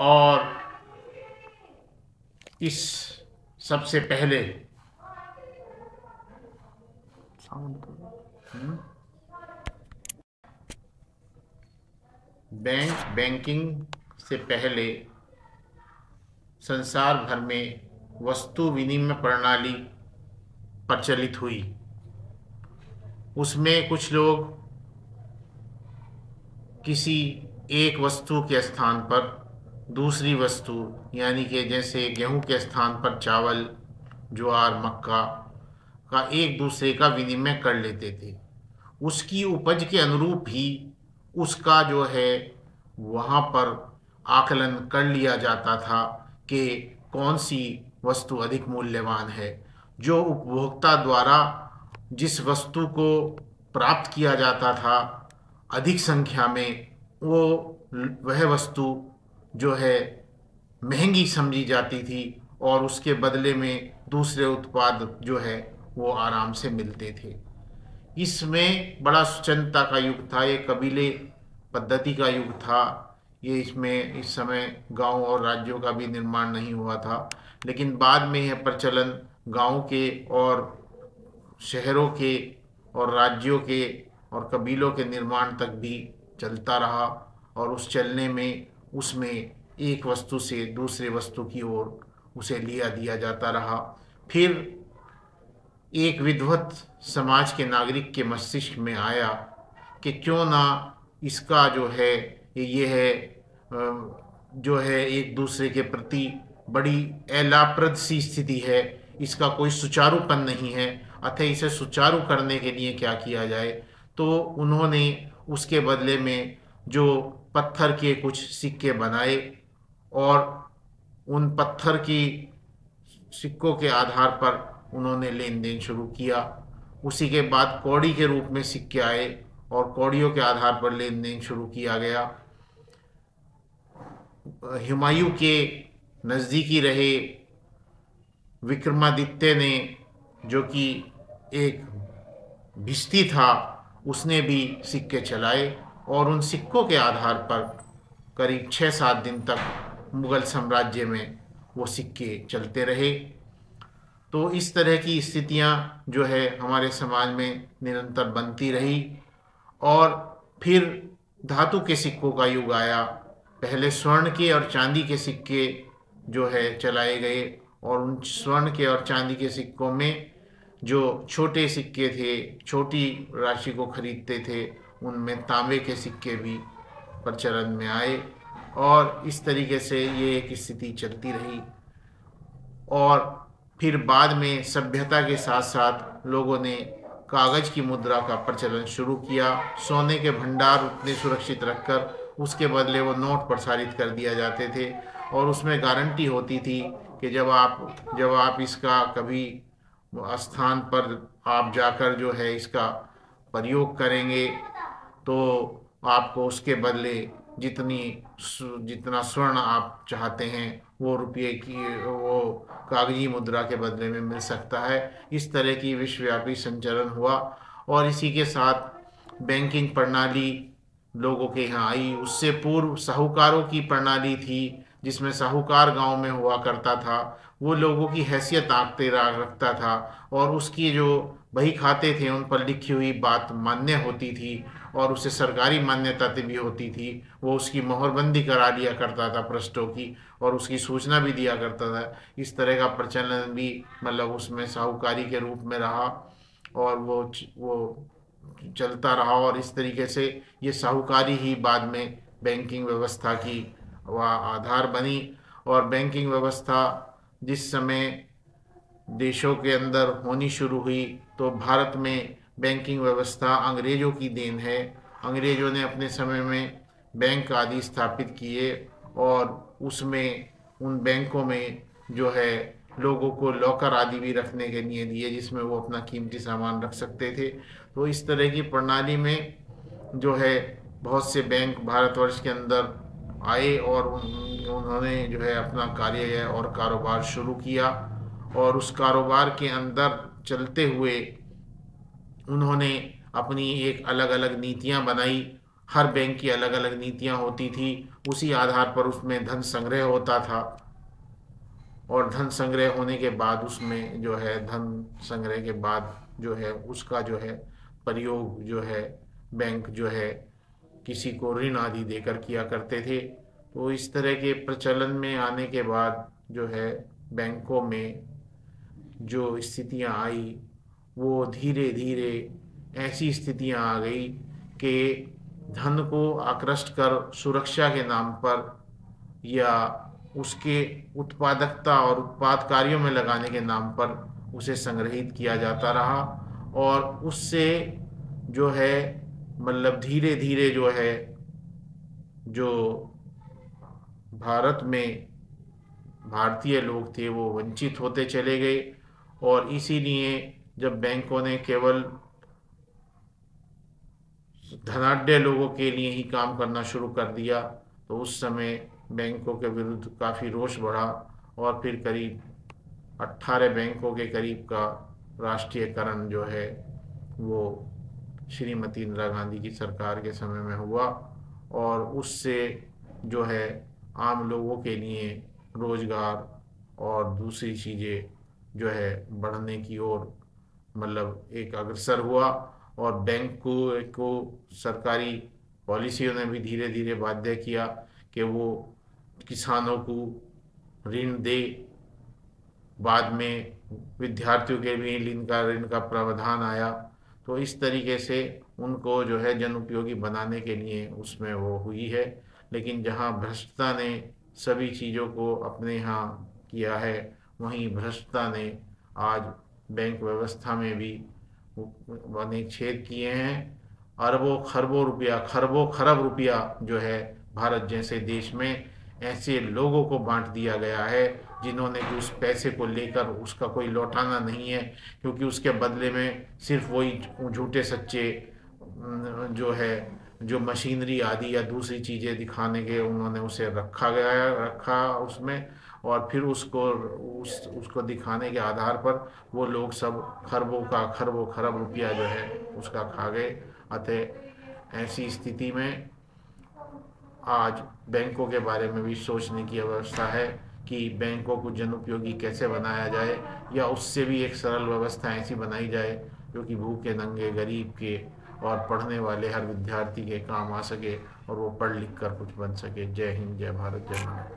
और इस सबसे पहले बैंकिंग से पहले संसार भर में वस्तु विनिमय प्रणाली प्रचलित हुई। उसमें कुछ लोग किसी एक वस्तु के स्थान पर दूसरी वस्तु, यानी कि जैसे गेहूं के स्थान पर चावल, ज्वार, मक्का का एक दूसरे का विनिमय कर लेते थे। उसकी उपज के अनुरूप ही उसका जो है वहाँ पर आकलन कर लिया जाता था कि कौन सी वस्तु अधिक मूल्यवान है। जो उपभोक्ता द्वारा जिस वस्तु को प्राप्त किया जाता था अधिक संख्या में, वह वस्तु जो है महंगी समझी जाती थी और उसके बदले में दूसरे उत्पाद जो है वो आराम से मिलते थे। इसमें बड़ा स्वच्छंदता का युग था, ये कबीले पद्धति का युग था। ये इसमें इस समय गांव और राज्यों का भी निर्माण नहीं हुआ था, लेकिन बाद में यह प्रचलन गांव के और शहरों के और राज्यों के और कबीलों के निर्माण तक भी चलता रहा। और उस चलने में उसमें एक वस्तु से दूसरे वस्तु की ओर उसे लिया दिया जाता रहा। फिर एक विद्वत समाज के नागरिक के मस्तिष्क में आया कि क्यों ना इसका जो है ये है जो है एक दूसरे के प्रति बड़ी अलाभप्रद सी स्थिति है, इसका कोई सुचारूपन नहीं है, अतः इसे सुचारू करने के लिए क्या किया जाए। तो उन्होंने उसके बदले में जो पत्थर के कुछ सिक्के बनाए और उन पत्थर की सिक्कों के आधार पर उन्होंने लेन देन शुरू किया। उसी के बाद कौड़ी के रूप में सिक्के आए और कौड़ियों के आधार पर लेन देन शुरू किया गया। हुमायूं के नज़दीकी रहे विक्रमादित्य ने, जो कि एक भिस्ती था, उसने भी सिक्के चलाए और उन सिक्कों के आधार पर करीब 6-7 दिन तक मुगल साम्राज्य में वो सिक्के चलते रहे। तो इस तरह की स्थितियां जो है हमारे समाज में निरंतर बनती रही। और फिर धातु के सिक्कों का युग आया। पहले स्वर्ण के और चांदी के सिक्के जो है चलाए गए और उन स्वर्ण के और चांदी के सिक्कों में जो छोटे सिक्के थे, छोटी राशि को खरीदते थे, उनमें तांबे के सिक्के भी प्रचलन में आए। और इस तरीके से ये एक स्थिति चलती रही। और फिर बाद में सभ्यता के साथ साथ लोगों ने कागज़ की मुद्रा का प्रचलन शुरू किया। सोने के भंडार उतने सुरक्षित रखकर उसके बदले वो नोट प्रसारित कर दिया जाते थे और उसमें गारंटी होती थी कि जब आप इसका कभी स्थान पर आप जाकर जो है इसका प्रयोग करेंगे तो आपको उसके बदले जितना स्वर्ण आप चाहते हैं वो रुपये की वो कागजी मुद्रा के बदले में मिल सकता है। इस तरह की विश्वव्यापी संचरण हुआ और इसी के साथ बैंकिंग प्रणाली लोगों के यहाँ आई। उससे पूर्व साहूकारों की प्रणाली थी, जिसमें साहूकार गांव में हुआ करता था। वो लोगों की हैसियत आंकते रखता था और उसकी जो बही खाते थे उन पर लिखी हुई बात मान्य होती थी और उसे सरकारी मान्यता भी होती थी। वो उसकी मोहरबंदी करा लिया करता था पृष्ठों की और उसकी सूचना भी दिया करता था। इस तरह का प्रचलन भी मतलब उसमें साहूकारी के रूप में रहा और वो चलता रहा। और इस तरीके से ये साहूकारी ही बाद में बैंकिंग व्यवस्था की वह आधार बनी। और बैंकिंग व्यवस्था जिस समय देशों के अंदर होनी शुरू हुई तो भारत में बैंकिंग व्यवस्था अंग्रेज़ों की देन है। अंग्रेज़ों ने अपने समय में बैंक आदि स्थापित किए और उसमें उन बैंकों में जो है लोगों को लॉकर आदि भी रखने के लिए दिए, जिसमें वो अपना कीमती सामान रख सकते थे। तो इस तरह की प्रणाली में जो है बहुत से बैंक भारतवर्ष के अंदर आए और उन्होंने जो है अपना कार्य और कारोबार शुरू किया। और उस कारोबार के अंदर चलते हुए उन्होंने अपनी एक अलग अलग नीतियां बनाई। हर बैंक की अलग अलग नीतियां होती थी उसी आधार पर उसमें धन संग्रह होता था, और धन संग्रह होने के बाद उसमें जो है धन संग्रह के बाद जो है उसका जो है प्रयोग जो है बैंक जो है किसी को ऋण आदि देकर किया करते थे। तो इस तरह के प्रचलन में आने के बाद जो है बैंकों में जो स्थितियां आई वो धीरे धीरे ऐसी स्थितियां आ गई कि धन को आकृष्ट कर सुरक्षा के नाम पर या उसके उत्पादकता और उत्पाद कार्यों में लगाने के नाम पर उसे संग्रहित किया जाता रहा, और उससे जो है मतलब धीरे धीरे जो है जो भारत में भारतीय लोग थे वो वंचित होते चले गए। और इसीलिए जब बैंकों ने केवल धनाढ्य लोगों के लिए ही काम करना शुरू कर दिया तो उस समय बैंकों के विरुद्ध काफ़ी रोष बढ़ा, और फिर करीब 18 बैंकों के करीब का राष्ट्रीयकरण जो है वो श्रीमती इंदिरा गांधी की सरकार के समय में हुआ, और उससे जो है आम लोगों के लिए रोजगार और दूसरी चीज़ें जो है बढ़ने की ओर मतलब एक अग्रसर हुआ। और बैंक को सरकारी पॉलिसियों ने भी धीरे धीरे बाध्य किया कि वो किसानों को ऋण दे। बाद में विद्यार्थियों के भी ऋण का प्रावधान आया। तो इस तरीके से उनको जो है जन उपयोगी बनाने के लिए उसमें वो हुई है। लेकिन जहाँ भ्रष्टता ने सभी चीज़ों को अपने यहाँ किया है, वहीं भ्रष्टता ने आज बैंक व्यवस्था में भी अनेक छेद किए हैं। अरबों खरबों रुपया, खरबों खरब रुपया जो है भारत जैसे देश में ऐसे लोगों को बांट दिया गया है जिन्होंने कि उस पैसे को लेकर उसका कोई लौटाना नहीं है, क्योंकि उसके बदले में सिर्फ वही झूठे सच्चे जो है जो मशीनरी आदि या दूसरी चीज़ें दिखाने के उन्होंने उसे रखा उसमें, और फिर उसको दिखाने के आधार पर वो लोग सब खरबों खरब रुपया जो है उसका खा गए। अतः ऐसी स्थिति में आज बैंकों के बारे में भी सोचने की अवस्था है कि बैंकों को जनोपयोगी कैसे बनाया जाए, या उससे भी एक सरल व्यवस्था ऐसी बनाई जाए जो कि भूखे नंगे गरीब के और पढ़ने वाले हर विद्यार्थी के काम आ सके और वो पढ़ लिख कर कुछ बन सके। जय हिंद, जय भारत, जय भारत।